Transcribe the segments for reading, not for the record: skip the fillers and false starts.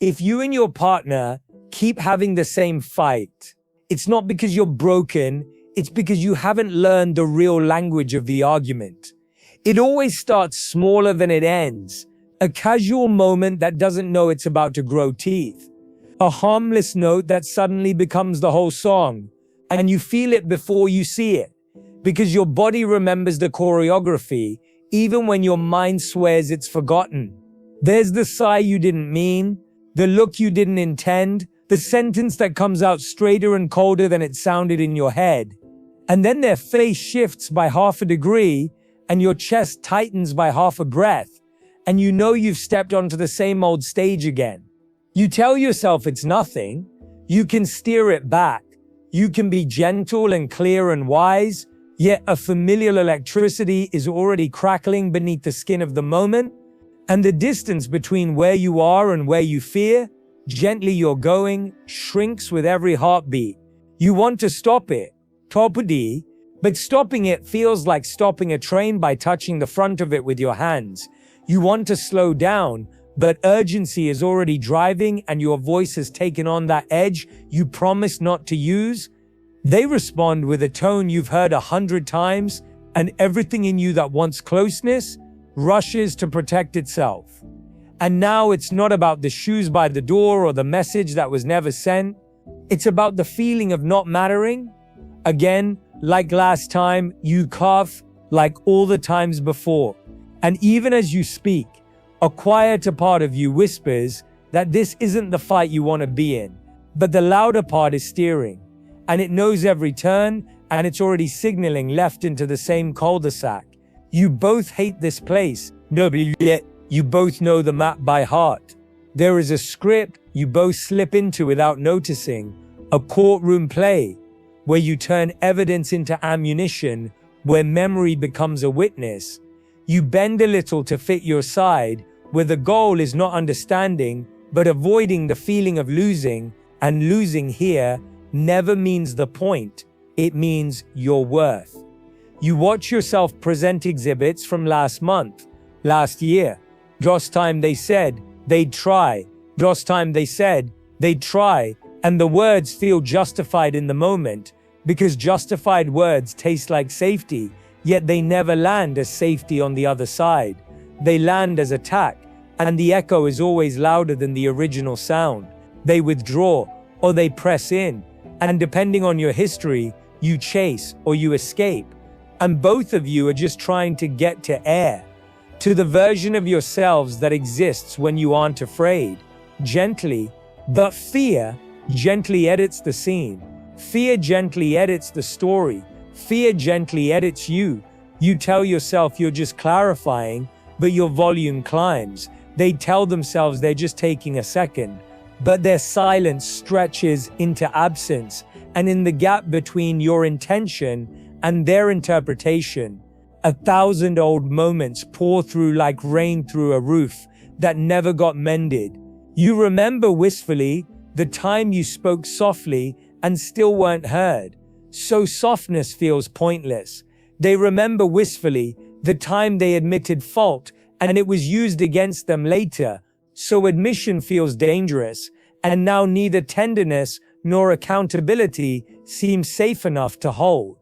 If you and your partner keep having the same fight, it's not because you're broken, it's because you haven't learned the real language of the argument. It always starts smaller than it ends, a casual moment that doesn't know it's about to grow teeth, a harmless note that suddenly becomes the whole song, and you feel it before you see it, because your body remembers the choreography, even when your mind swears it's forgotten. There's the sigh you didn't mean, the look you didn't intend, the sentence that comes out straighter and colder than it sounded in your head. And then their face shifts by half a degree, and your chest tightens by half a breath, and you know you've stepped onto the same old stage again. You tell yourself it's nothing. You can steer it back. You can be gentle and clear and wise, yet a familiar electricity is already crackling beneath the skin of the moment, and the distance between where you are and where you fear, gently you're going, shrinks with every heartbeat. You want to stop it, but stopping it feels like stopping a train by touching the front of it with your hands. You want to slow down, but urgency is already driving and your voice has taken on that edge you promised not to use. They respond with a tone you've heard 100 times, and everything in you that wants closeness rushes to protect itself. And now it's not about the shoes by the door or the message that was never sent. It's about the feeling of not mattering. Again, like last time, you cough like all the times before. And even as you speak, a quieter part of you whispers that this isn't the fight you want to be in, but the louder part is steering. And it knows every turn, and it's already signaling left into the same cul-de-sac. You both hate this place, yet you both know the map by heart. There is a script you both slip into without noticing, a courtroom play, where you turn evidence into ammunition, where memory becomes a witness. You bend a little to fit your side, where the goal is not understanding, but avoiding the feeling of losing, and losing here never means the point, it means your worth. You watch yourself present exhibits from last month, last year. Last time they said they'd try. Last time they said they'd try. And the words feel justified in the moment, because justified words taste like safety, yet they never land as safety on the other side. They land as attack, and the echo is always louder than the original sound. They withdraw, or they press in, and depending on your history, you chase or you escape. And both of you are just trying to get to air, to the version of yourselves that exists when you aren't afraid. Gently, but fear gently edits the scene. Fear gently edits the story. Fear gently edits you. You tell yourself you're just clarifying, but your volume climbs. They tell themselves they're just taking a second, but their silence stretches into absence, and in the gap between your intention and their interpretation, 1,000 old moments pour through like rain through a roof that never got mended. You remember wistfully the time you spoke softly and still weren't heard, so softness feels pointless. They remember wistfully the time they admitted fault and it was used against them later, so admission feels dangerous, and now neither tenderness nor accountability seems safe enough to hold.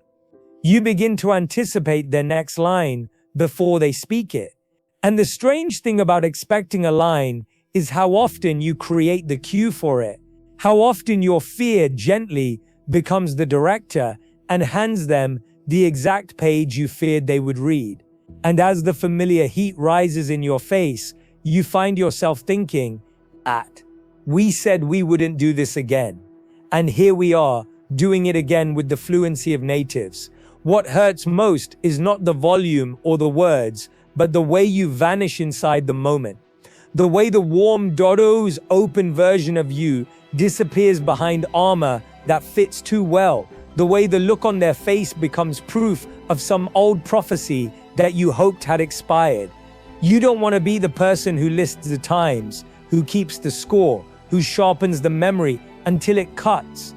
You begin to anticipate their next line before they speak it. And the strange thing about expecting a line is how often you create the cue for it. How often your fear gently becomes the director and hands them the exact page you feared they would read. And as the familiar heat rises in your face, you find yourself thinking, we said we wouldn't do this again. And here we are, doing it again with the fluency of natives. What hurts most is not the volume or the words, but the way you vanish inside the moment. The way the warm Dodo's open version of you disappears behind armor that fits too well. The way the look on their face becomes proof of some old prophecy that you hoped had expired. You don't want to be the person who lists the times, who keeps the score, who sharpens the memory until it cuts.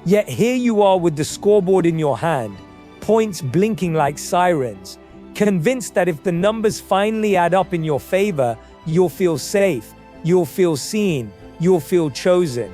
Yet here you are with the scoreboard in your hand, points blinking like sirens, convinced that if the numbers finally add up in your favor, you'll feel safe, you'll feel seen, you'll feel chosen.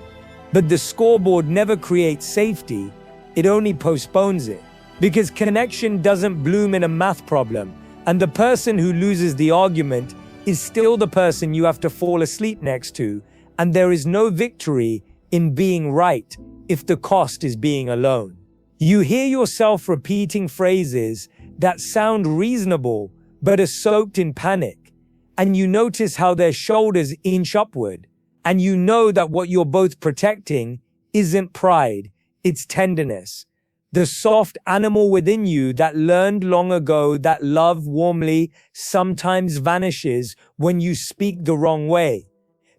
But the scoreboard never creates safety, it only postpones it. Because connection doesn't bloom in a math problem, and the person who loses the argument is still the person you have to fall asleep next to, and there is no victory in being right if the cost is being alone. You hear yourself repeating phrases that sound reasonable but are soaked in panic, and you notice how their shoulders inch upward, and you know that what you're both protecting isn't pride, it's tenderness. The soft animal within you that learned long ago that love warmly sometimes vanishes when you speak the wrong way.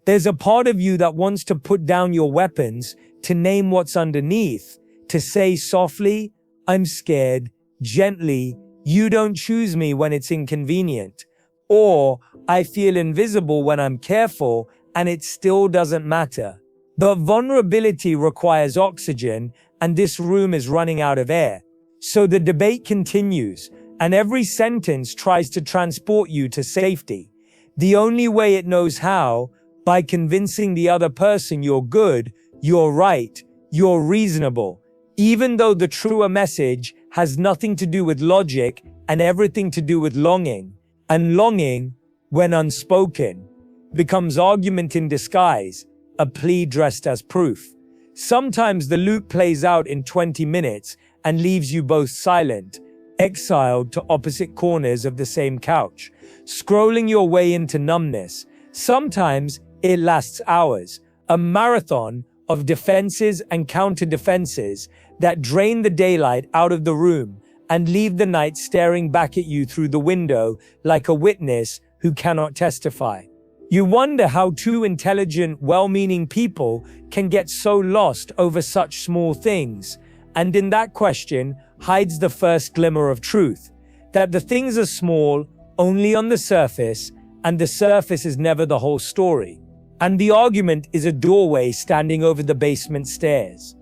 There's a part of you that wants to put down your weapons, to name what's underneath, to say softly, I'm scared, gently, you don't choose me when it's inconvenient, or I feel invisible when I'm careful and it still doesn't matter. But vulnerability requires oxygen, and this room is running out of air. So the debate continues, and every sentence tries to transport you to safety. The only way it knows how, by convincing the other person you're good, you're right, you're reasonable, even though the truer message has nothing to do with logic and everything to do with longing. And longing, when unspoken, becomes argument in disguise, a plea dressed as proof. Sometimes the loop plays out in 20 minutes and leaves you both silent, exiled to opposite corners of the same couch, scrolling your way into numbness. Sometimes it lasts hours, a marathon of defenses and counter-defenses that drain the daylight out of the room and leave the night staring back at you through the window like a witness who cannot testify. You wonder how two intelligent, well-meaning people can get so lost over such small things, and in that question hides the first glimmer of truth, that the things are small only on the surface, and the surface is never the whole story. And the argument is a doorway standing over the basement stairs.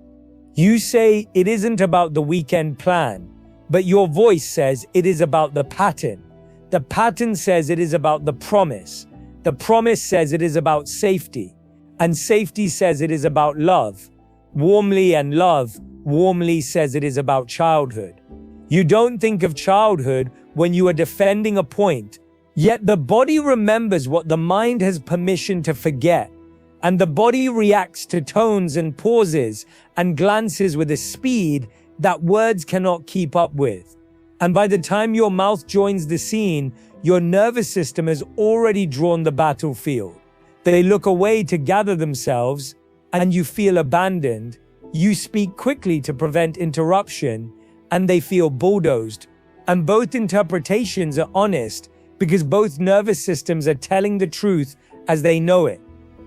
You say it isn't about the weekend plan, but your voice says it is about the pattern. The pattern says it is about the promise. The promise says it is about safety, and safety says it is about love. Warmly and love warmly says it is about childhood. You don't think of childhood when you are defending a point, yet the body remembers what the mind has permission to forget, and the body reacts to tones and pauses and glances with a speed that words cannot keep up with. And by the time your mouth joins the scene, your nervous system has already drawn the battlefield. They look away to gather themselves, and you feel abandoned. You speak quickly to prevent interruption, and they feel bulldozed. And both interpretations are honest, because both nervous systems are telling the truth as they know it.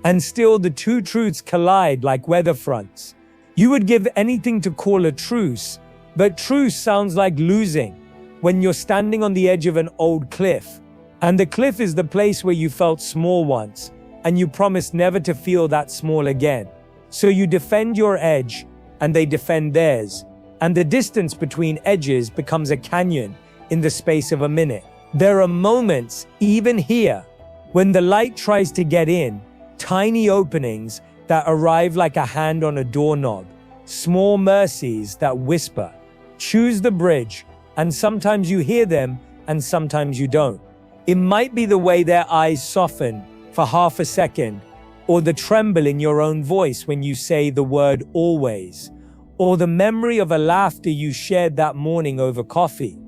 And still the two truths collide like weather fronts. You would give anything to call a truce, but truce sounds like losing when you're standing on the edge of an old cliff. And the cliff is the place where you felt small once, and you promised never to feel that small again. So you defend your edge, and they defend theirs. And the distance between edges becomes a canyon in the space of a minute. There are moments, even here, when the light tries to get in, tiny openings that arrive like a hand on a doorknob, small mercies that whisper, choose the bridge, and sometimes you hear them, and sometimes you don't. It might be the way their eyes soften for half a second, or the tremble in your own voice when you say the word always, or the memory of a laughter you shared that morning over coffee.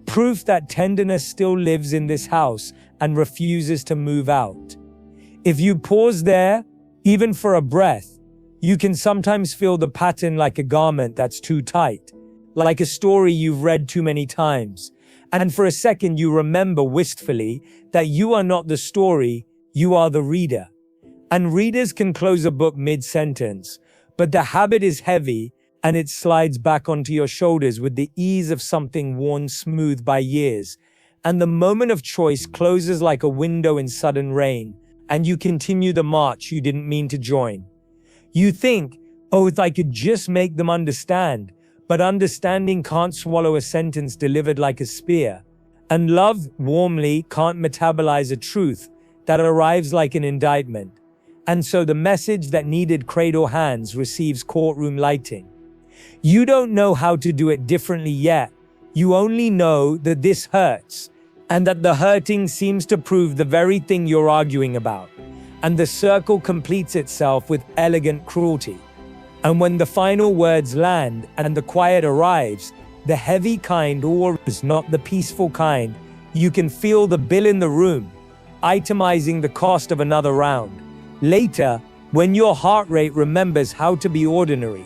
Proof that tenderness still lives in this house and refuses to move out. If you pause there, even for a breath, you can sometimes feel the pattern like a garment that's too tight, like a story you've read too many times. And for a second you remember wistfully that you are not the story, you are the reader. And readers can close a book mid-sentence, but the habit is heavy and it slides back onto your shoulders with the ease of something worn smooth by years. And the moment of choice closes like a window in sudden rain, and you continue the march you didn't mean to join. You think, oh, if I could just make them understand, but understanding can't swallow a sentence delivered like a spear. And love, warmly, can't metabolize a truth that arrives like an indictment. And so the message that needed cradle hands receives courtroom lighting. You don't know how to do it differently yet. You only know that this hurts, and that the hurting seems to prove the very thing you're arguing about. And the circle completes itself with elegant cruelty. And when the final words land and the quiet arrives, the heavy kind or not the peaceful kind, you can feel the bill in the room, itemizing the cost of another round. Later, when your heart rate remembers how to be ordinary,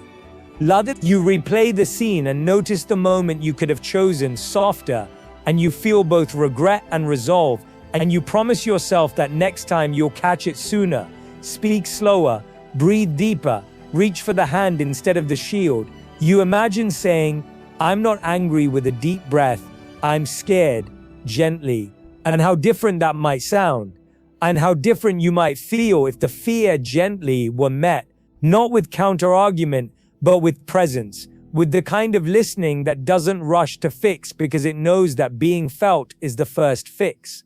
you replay the scene and notice the moment you could have chosen softer, and you feel both regret and resolve, and you promise yourself that next time you'll catch it sooner, speak slower, breathe deeper, reach for the hand instead of the shield. You imagine saying, "I'm not angry," with a deep breath, "I'm scared," gently. And how different that might sound, and how different you might feel if the fear gently were met, not with counter-argument, but with presence, with the kind of listening that doesn't rush to fix because it knows that being felt is the first fix.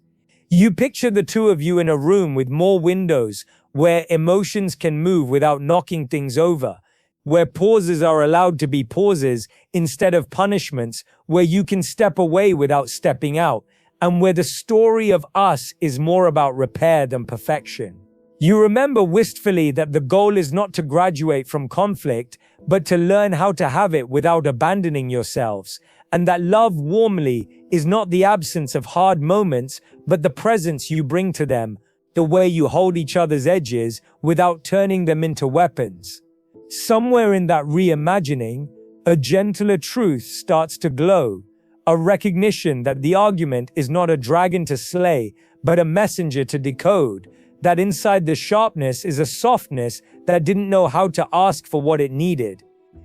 You picture the two of you in a room with more windows, where emotions can move without knocking things over, where pauses are allowed to be pauses instead of punishments, where you can step away without stepping out, and where the story of us is more about repair than perfection. You remember wistfully that the goal is not to graduate from conflict, but to learn how to have it without abandoning yourselves, and that love warmly is not the absence of hard moments, but the presence you bring to them, the way you hold each other's edges without turning them into weapons. Somewhere in that reimagining, a gentler truth starts to glow, a recognition that the argument is not a dragon to slay, but a messenger to decode, that inside the sharpness is a softness that didn't know how to ask for what it needed.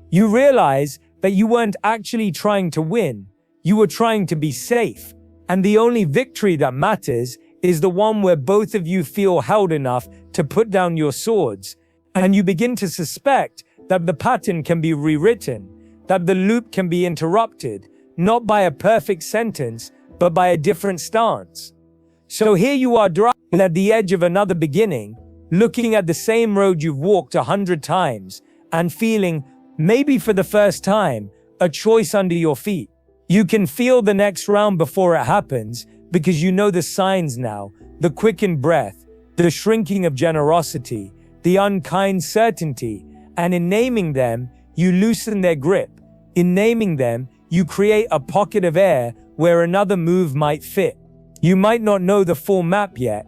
You realize that you weren't actually trying to win, you were trying to be safe, and the only victory that matters is the one where both of you feel held enough to put down your swords, and you begin to suspect that the pattern can be rewritten, that the loop can be interrupted, not by a perfect sentence, but by a different stance. So here you are driving at the edge of another beginning, looking at the same road you've walked 100 times, and feeling, maybe for the first time, a choice under your feet. You can feel the next round before it happens, because you know the signs now, the quickened breath, the shrinking of generosity, the unkind certainty, and in naming them, you loosen their grip. In naming them, you create a pocket of air where another move might fit. You might not know the full map yet,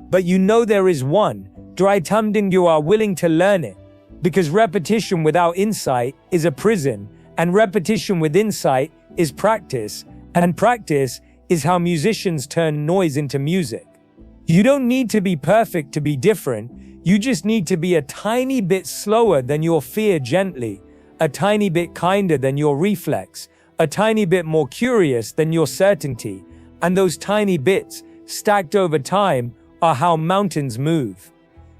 but you know there is one, and you are willing to learn it. Because repetition without insight is a prison, and repetition with insight is practice, and practice is how musicians turn noise into music. You don't need to be perfect to be different, you just need to be a tiny bit slower than your fear gently, a tiny bit kinder than your reflex, a tiny bit more curious than your certainty. And those tiny bits, stacked over time, are how mountains move.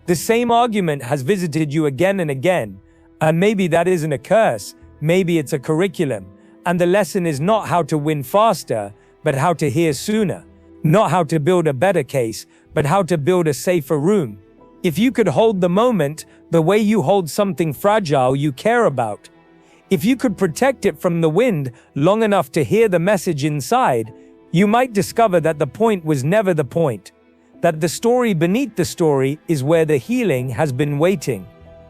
The same argument has visited you again and again, and maybe that isn't a curse, maybe it's a curriculum, and the lesson is not how to win faster, but how to hear sooner, not how to build a better case, but how to build a safer room. If you could hold the moment the way you hold something fragile you care about, if you could protect it from the wind long enough to hear the message inside, you might discover that the point was never the point, that the story beneath the story is where the healing has been waiting.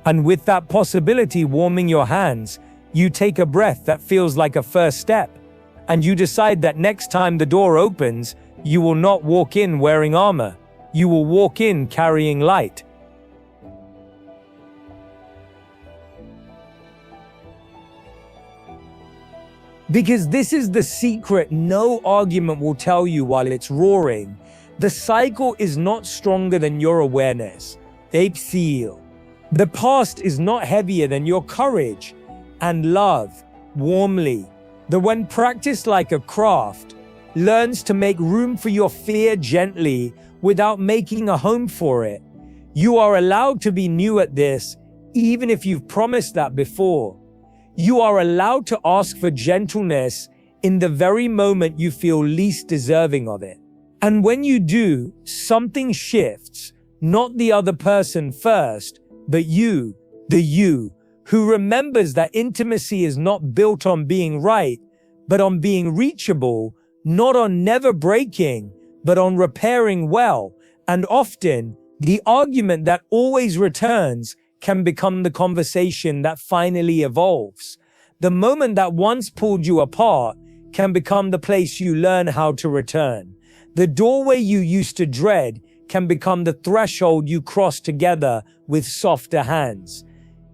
And with that possibility warming your hands, you take a breath that feels like a first step, and you decide that next time the door opens, you will not walk in wearing armor, you will walk in carrying light. Because this is the secret no argument will tell you while it's roaring. The cycle is not stronger than your awareness. They feel. The past is not heavier than your courage. And love, warmly, the when practiced like a craft, learns to make room for your fear gently without making a home for it. You are allowed to be new at this, even if you've promised that before. You are allowed to ask for gentleness in the very moment you feel least deserving of it. And when you do, something shifts, not the other person first, but you, the you, who remembers that intimacy is not built on being right, but on being reachable, not on never breaking, but on repairing well. And often, the argument that always returns can become the conversation that finally evolves. The moment that once pulled you apart can become the place you learn how to return. The doorway you used to dread can become the threshold you cross together with softer hands.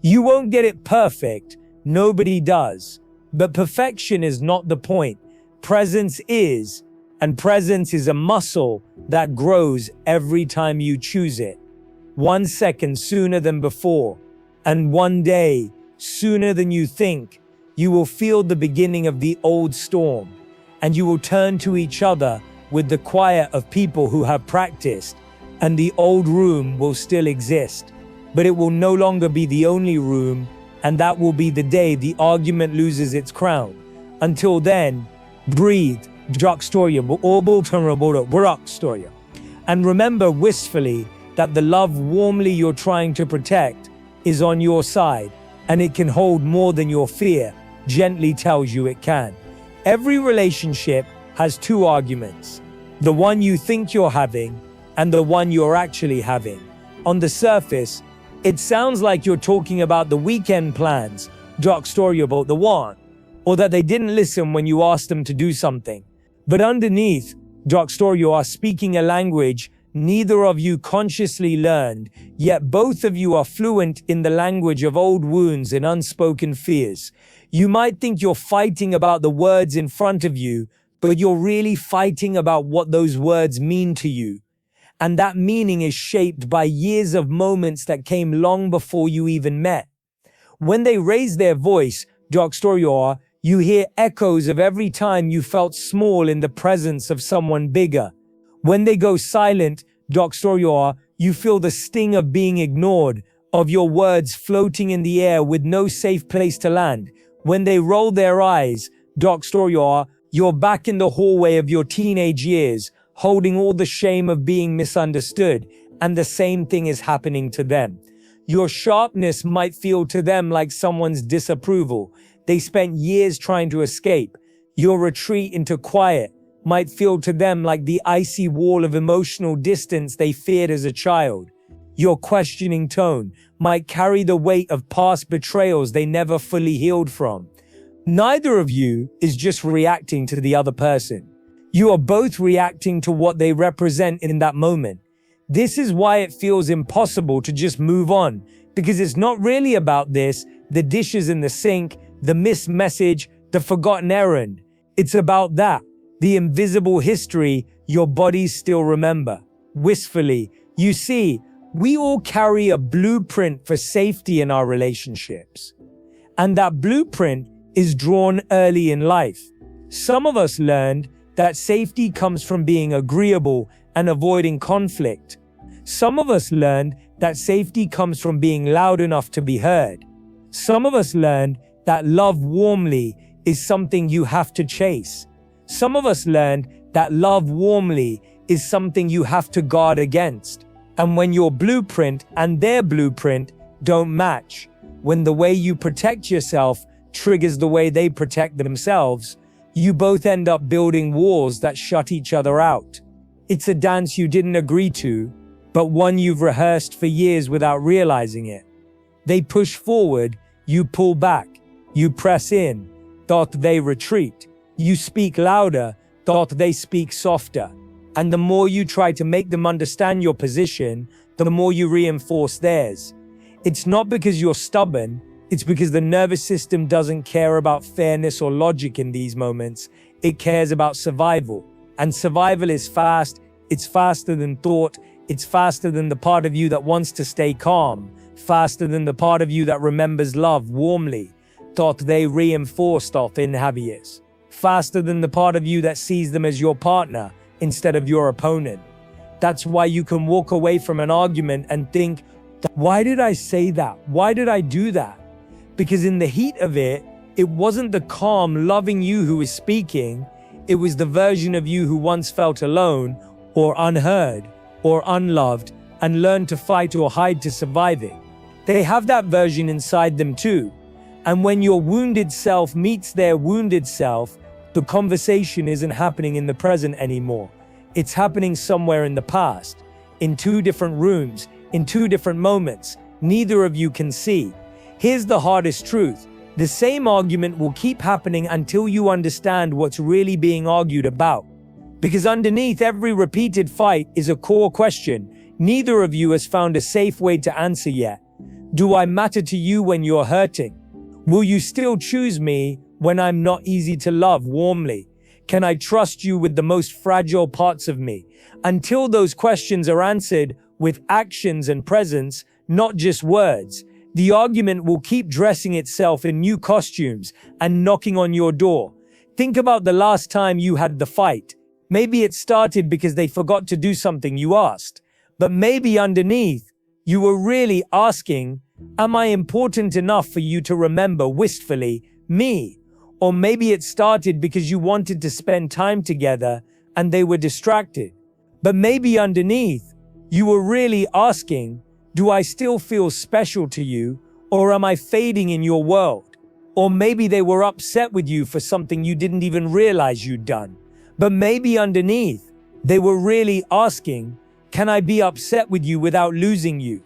You won't get it perfect, nobody does. But perfection is not the point. Presence is, and presence is a muscle that grows every time you choose it. 1 second sooner than before, and one day, sooner than you think, you will feel the beginning of the old storm, and you will turn to each other with the quiet of people who have practiced, and the old room will still exist. But it will no longer be the only room, and that will be the day the argument loses its crown. Until then, breathe, and remember wistfully that the love warmly you're trying to protect is on your side, and it can hold more than your fear gently tells you it can. Every relationship has two arguments, the one you think you're having and the one you're actually having. On the surface, it sounds like you're talking about the weekend plans, dark story about the one, or that they didn't listen when you asked them to do something. But underneath, dark story, you are speaking a language neither of you consciously learned, yet both of you are fluent in the language of old wounds and unspoken fears. You might think you're fighting about the words in front of you, but you're really fighting about what those words mean to you. And that meaning is shaped by years of moments that came long before you even met. When they raise their voice, dark story, you hear echoes of every time you felt small in the presence of someone bigger. When they go silent, dark story, you feel the sting of being ignored, of your words floating in the air with no safe place to land. When they roll their eyes, dark story, you're back in the hallway of your teenage years, holding all the shame of being misunderstood, and the same thing is happening to them. Your sharpness might feel to them like someone's disapproval. They spent years trying to escape. Your retreat into quiet might feel to them like the icy wall of emotional distance they feared as a child. Your questioning tone might carry the weight of past betrayals they never fully healed from. Neither of you is just reacting to the other person. You are both reacting to what they represent in that moment. This is why it feels impossible to just move on, because it's not really about this, the dishes in the sink, the missed message, the forgotten errand. It's about that, the invisible history your bodies still remember. Wistfully, you see, we all carry a blueprint for safety in our relationships. And that blueprint is drawn early in life. Some of us learned that safety comes from being agreeable and avoiding conflict. Some of us learned that safety comes from being loud enough to be heard. Some of us learned that love warmly is something you have to chase. Some of us learned that love warmly is something you have to guard against. And when your blueprint and their blueprint don't match, when the way you protect yourself triggers the way they protect themselves, you both end up building walls that shut each other out. It's a dance you didn't agree to, but one you've rehearsed for years without realizing it. They push forward, you pull back. You press in, thought they retreat. You speak louder, thought they speak softer. And the more you try to make them understand your position, the more you reinforce theirs. It's not because you're stubborn, it's because the nervous system doesn't care about fairness or logic in these moments. It cares about survival. And survival is fast, it's faster than thought, it's faster than the part of you that wants to stay calm, faster than the part of you that remembers love warmly, thought they reinforced off in heaviest, faster than the part of you that sees them as your partner instead of your opponent. That's why you can walk away from an argument and think, why did I say that? Why did I do that? Because in the heat of it, it wasn't the calm, loving you who was speaking. It was the version of you who once felt alone or unheard or unloved and learn to fight or hide to survive it. They have that version inside them too. And when your wounded self meets their wounded self, the conversation isn't happening in the present anymore. It's happening somewhere in the past, in two different rooms, in two different moments. Neither of you can see. Here's the hardest truth. The same argument will keep happening until you understand what's really being argued about. Because underneath every repeated fight is a core question neither of you has found a safe way to answer yet. Do I matter to you when you're hurting? Will you still choose me when I'm not easy to love warmly? Can I trust you with the most fragile parts of me? Until those questions are answered with actions and presence, not just words, the argument will keep dressing itself in new costumes and knocking on your door. Think about the last time you had the fight. Maybe it started because they forgot to do something you asked. But maybe underneath, you were really asking, am I important enough for you to remember wistfully me? Or maybe it started because you wanted to spend time together and they were distracted. But maybe underneath, you were really asking, do I still feel special to you, or am I fading in your world? Or maybe they were upset with you for something you didn't even realize you'd done. But maybe underneath, they were really asking, can I be upset with you without losing you?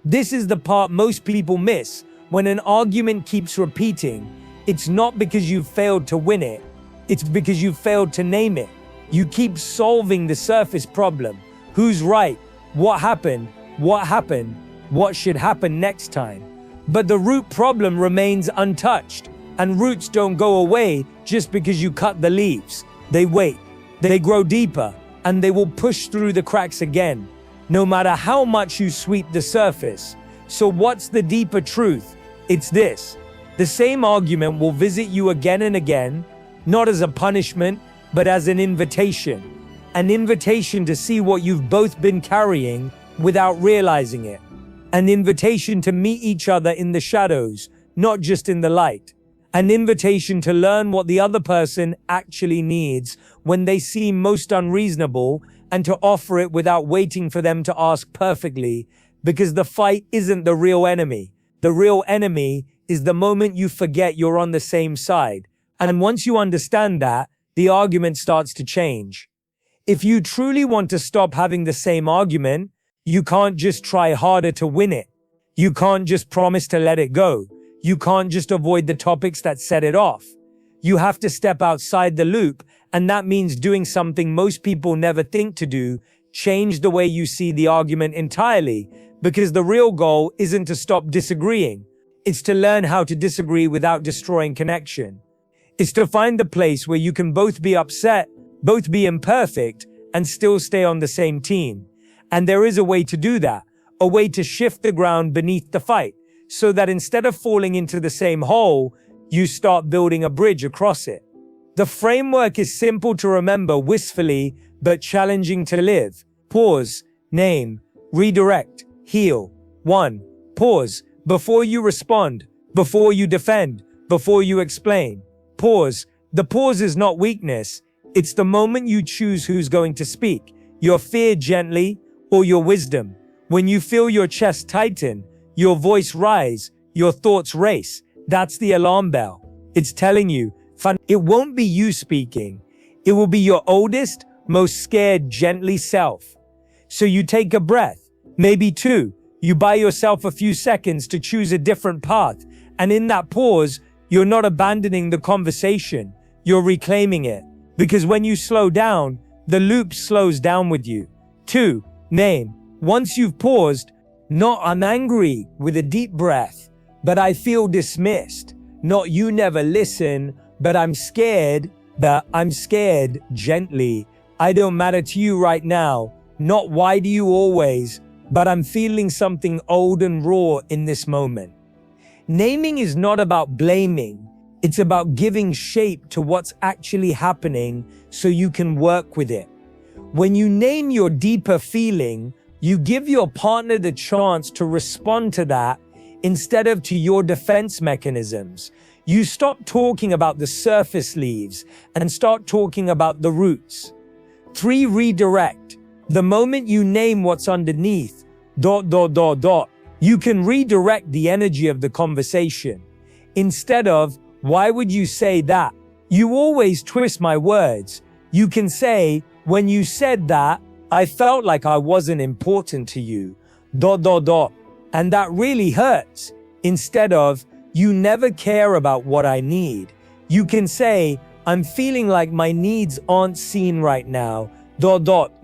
This is the part most people miss. When an argument keeps repeating, it's not because you've failed to win it, it's because you've failed to name it. You keep solving the surface problem. Who's right? What happened? What should happen next time? But the root problem remains untouched, and roots don't go away just because you cut the leaves. They wait, they grow deeper, and they will push through the cracks again, no matter how much you sweep the surface. So what's the deeper truth? It's this. The same argument will visit you again and again, not as a punishment, but as an invitation. An invitation to see what you've both been carrying without realizing it. An invitation to meet each other in the shadows, not just in the light. An invitation to learn what the other person actually needs when they seem most unreasonable, and to offer it without waiting for them to ask perfectly, because the fight isn't the real enemy. The real enemy is the moment you forget you're on the same side. And once you understand that, the argument starts to change. If you truly want to stop having the same argument, you can't just try harder to win it. You can't just promise to let it go. You can't just avoid the topics that set it off. You have to step outside the loop, and that means doing something most people never think to do, change the way you see the argument entirely, because the real goal isn't to stop disagreeing. It's to learn how to disagree without destroying connection. It's to find the place where you can both be upset, both be imperfect, and still stay on the same team. And there is a way to do that, a way to shift the ground beneath the fight, so that instead of falling into the same hole, you start building a bridge across it. The framework is simple to remember wistfully, but challenging to live. Pause, name, redirect, heal. 1. Pause, before you respond, before you defend, before you explain. Pause. The pause is not weakness. It's the moment you choose who's going to speak, your fear gently or your wisdom. When you feel your chest tighten, your voice rise, your thoughts race, that's the alarm bell. It's telling you, it won't be you speaking. It will be your oldest, most scared, gently self. So you take a breath, maybe two. You buy yourself a few seconds to choose a different path. And in that pause, you're not abandoning the conversation. You're reclaiming it. Because when you slow down, the loop slows down with you. 2. Name. Once you've paused, not I'm angry with a deep breath, but I feel dismissed. Not you never listen, but I'm scared gently. I don't matter to you right now. Not why do you always, but I'm feeling something old and raw in this moment. Naming is not about blaming. It's about giving shape to what's actually happening so you can work with it. When you name your deeper feeling, you give your partner the chance to respond to that instead of to your defense mechanisms. You stop talking about the surface leaves and start talking about the roots. 3. Redirect. The moment you name what's underneath, You can redirect the energy of the conversation. Instead of, why would you say that? You always twist my words. You can say, when you said that, I felt like I wasn't important to you. And that really hurts. Instead of, you never care about what I need. You can say, I'm feeling like my needs aren't seen right now.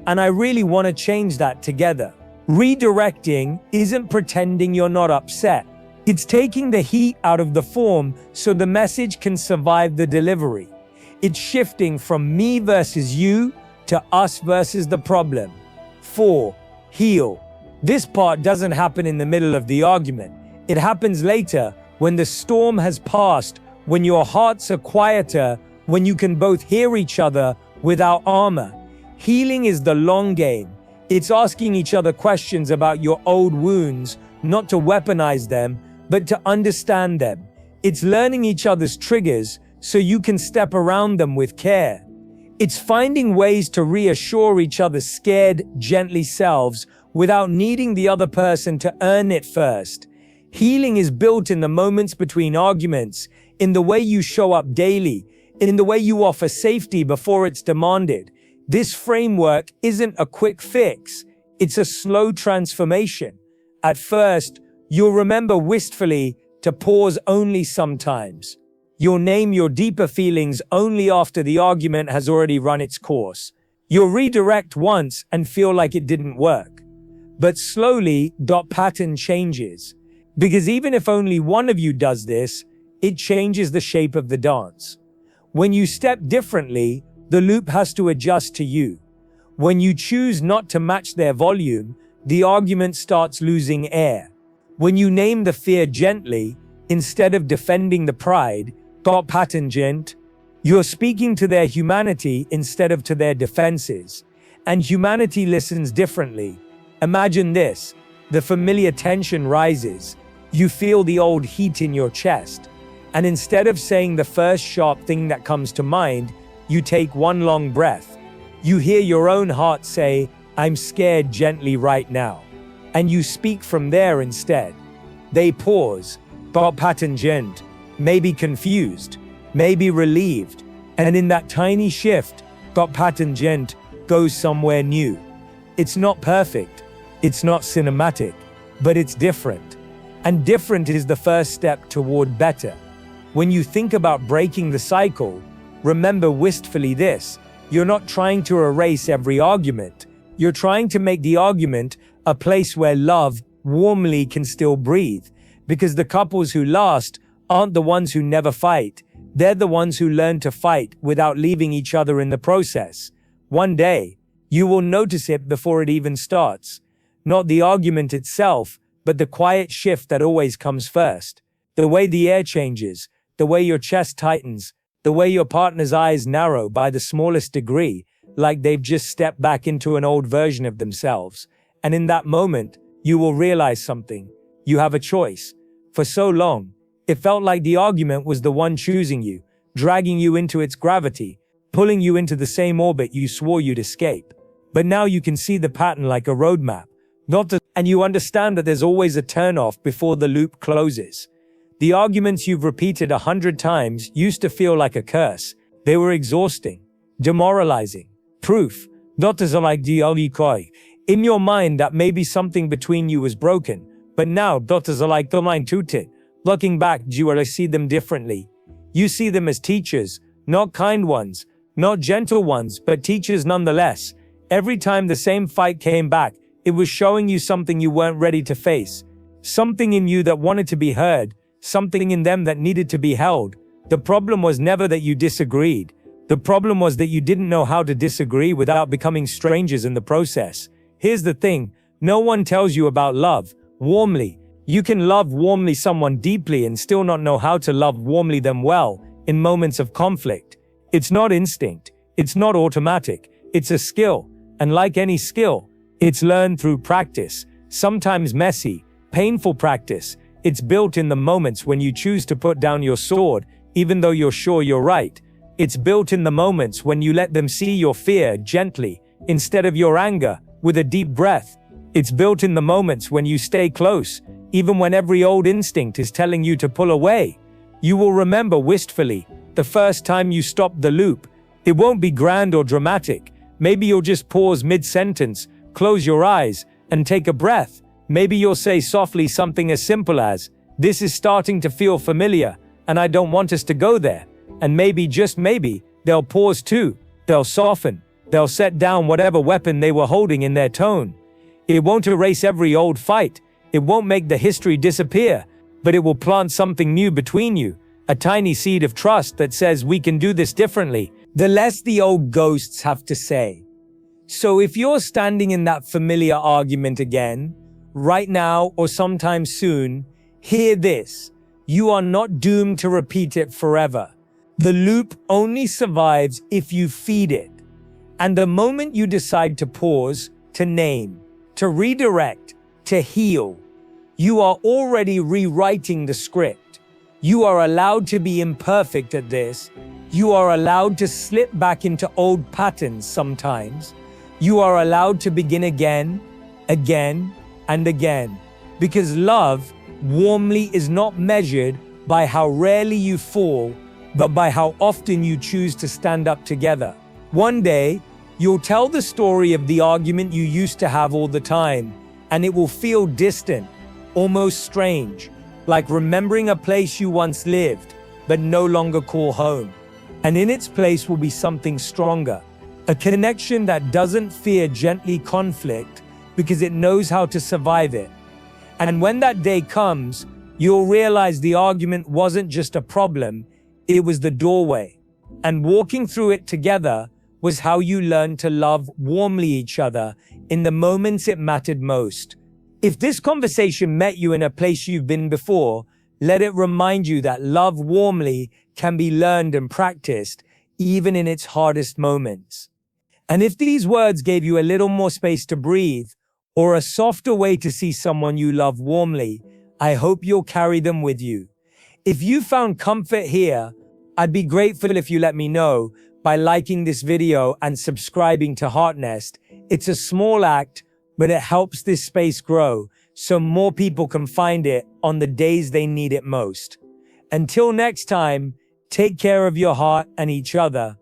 And I really want to change that together. Redirecting isn't pretending you're not upset. It's taking the heat out of the form so the message can survive the delivery. It's shifting from me versus you to us versus the problem. 4. Heal. This part doesn't happen in the middle of the argument. It happens later, when the storm has passed, when your hearts are quieter, when you can both hear each other without armor. Healing is the long game. It's asking each other questions about your old wounds, not to weaponize them, but to understand them. It's learning each other's triggers so you can step around them with care. It's finding ways to reassure each other's scared, gently selves without needing the other person to earn it first. Healing is built in the moments between arguments, in the way you show up daily, in the way you offer safety before it's demanded. This framework isn't a quick fix. It's a slow transformation. At first, you'll remember wistfully to pause only sometimes. You'll name your deeper feelings only after the argument has already run its course. You'll redirect once and feel like it didn't work. But slowly, pattern changes. Because even if only one of you does this, it changes the shape of the dance. When you step differently, the loop has to adjust to you. When you choose not to match their volume, the argument starts losing air. When you name the fear gently, instead of defending the pride, you're speaking to their humanity instead of to their defenses. And humanity listens differently. Imagine this. The familiar tension rises. You feel the old heat in your chest. And instead of saying the first sharp thing that comes to mind, you take one long breath. You hear your own heart say, I'm scared gently right now. And you speak from there instead. They pause, maybe confused, maybe relieved. And in that tiny shift, goes somewhere new. It's not perfect, it's not cinematic, but it's different. And different is the first step toward better. When you think about breaking the cycle, remember wistfully this: you're not trying to erase every argument. You're trying to make the argument a place where love warmly can still breathe. Because the couples who last aren't the ones who never fight. They're the ones who learn to fight without leaving each other in the process. One day, you will notice it before it even starts. Not the argument itself, but the quiet shift that always comes first. The way the air changes, the way your chest tightens, the way your partner's eyes narrow by the smallest degree, like they've just stepped back into an old version of themselves. And in that moment, you will realize something. You have a choice. For so long, it felt like the argument was the one choosing you, dragging you into its gravity, pulling you into the same orbit you swore you'd escape. But now you can see the pattern like a roadmap, and you understand that there's always a turnoff before the loop closes. The arguments you've repeated 100 times used to feel like a curse. They were exhausting, demoralizing. Proof, in your mind that maybe something between you was broken, but now looking back, you see them differently. You see them as teachers, not kind ones, not gentle ones, but teachers nonetheless. Every time the same fight came back, it was showing you something you weren't ready to face. Something in you that wanted to be heard, something in them that needed to be held. The problem was never that you disagreed. The problem was that you didn't know how to disagree without becoming strangers in the process. Here's the thing, no one tells you about love, warmly. You can love warmly someone deeply and still not know how to love warmly them well, in moments of conflict. It's not instinct, it's not automatic, it's a skill. And like any skill, it's learned through practice, sometimes messy, painful practice. It's built in the moments when you choose to put down your sword, even though you're sure you're right. It's built in the moments when you let them see your fear gently, instead of your anger, with a deep breath. It's built in the moments when you stay close, even when every old instinct is telling you to pull away. You will remember wistfully the first time you stopped the loop. It won't be grand or dramatic. Maybe you'll just pause mid-sentence, close your eyes, and take a breath. Maybe you'll say softly something as simple as, "This is starting to feel familiar, and I don't want us to go there." And maybe, just maybe, they'll pause too. They'll soften. They'll set down whatever weapon they were holding in their tone. It won't erase every old fight. It won't make the history disappear, but it will plant something new between you, a tiny seed of trust that says we can do this differently. The less the old ghosts have to say. So if you're standing in that familiar argument again, right now or sometime soon, hear this. You are not doomed to repeat it forever. The loop only survives if you feed it. And the moment you decide to pause, to name, to redirect, to heal, you are already rewriting the script. You are allowed to be imperfect at this. You are allowed to slip back into old patterns sometimes. You are allowed to begin again, again, and again. Because love, warmly, is not measured by how rarely you fall, but by how often you choose to stand up together. One day, you'll tell the story of the argument you used to have all the time, and it will feel distant, almost strange, like remembering a place you once lived, but no longer call home. And in its place will be something stronger, a connection that doesn't fear gently conflict because it knows how to survive it. And when that day comes, you'll realize the argument wasn't just a problem, it was the doorway. And walking through it together was how you learned to love warmly each other in the moments it mattered most. If this conversation met you in a place you've been before, let it remind you that love warmly can be learned and practiced, even in its hardest moments. And if these words gave you a little more space to breathe, or a softer way to see someone you love warmly, I hope you'll carry them with you. If you found comfort here, I'd be grateful if you let me know by liking this video and subscribing to Heartnest. It's a small act, but it helps this space grow so more people can find it on the days they need it most. Until next time, take care of your heart and each other.